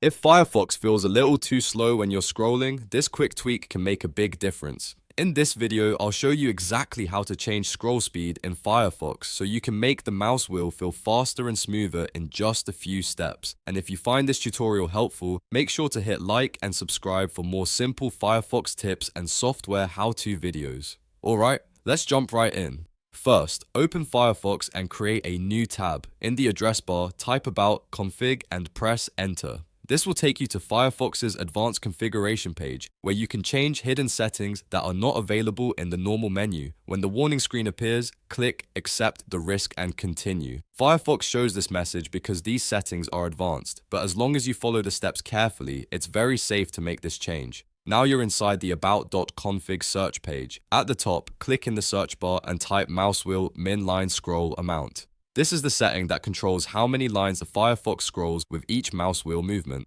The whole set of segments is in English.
If Firefox feels a little too slow when you're scrolling, this quick tweak can make a big difference. In this video, I'll show you exactly how to change scroll speed in Firefox so you can make the mouse wheel feel faster and smoother in just a few steps. And if you find this tutorial helpful, make sure to hit like and subscribe for more simple Firefox tips and software how-to videos. Alright, let's jump right in. First, open Firefox and create a new tab. In the address bar, type about config and press enter. This will take you to Firefox's advanced configuration page, where you can change hidden settings that are not available in the normal menu. When the warning screen appears, click Accept the risk and continue. Firefox shows this message because these settings are advanced, but as long as you follow the steps carefully, it's very safe to make this change. Now you're inside the about.config search page. At the top, click in the search bar and type mouse wheel min line scroll amount. This is the setting that controls how many lines the Firefox scrolls with each mouse wheel movement.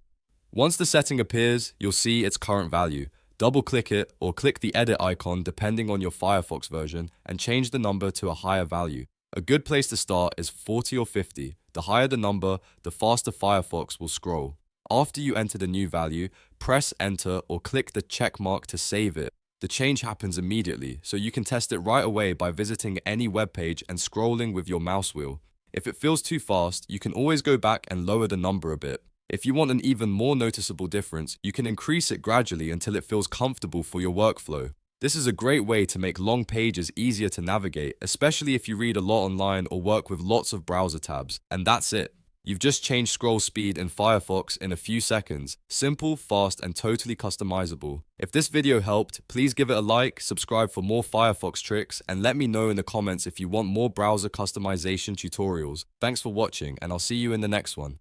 Once the setting appears, you'll see its current value. Double-click it or click the edit icon depending on your Firefox version and change the number to a higher value. A good place to start is 40 or 50. The higher the number, the faster Firefox will scroll. After you enter the new value, press enter or click the check mark to save it. The change happens immediately, so you can test it right away by visiting any web page and scrolling with your mouse wheel. If it feels too fast, you can always go back and lower the number a bit. If you want an even more noticeable difference, you can increase it gradually until it feels comfortable for your workflow. This is a great way to make long pages easier to navigate, especially if you read a lot online or work with lots of browser tabs. And that's it. You've just changed scroll speed in Firefox in a few seconds. Simple, fast, and totally customizable. If this video helped, please give it a like, subscribe for more Firefox tricks, and let me know in the comments if you want more browser customization tutorials. Thanks for watching, and I'll see you in the next one.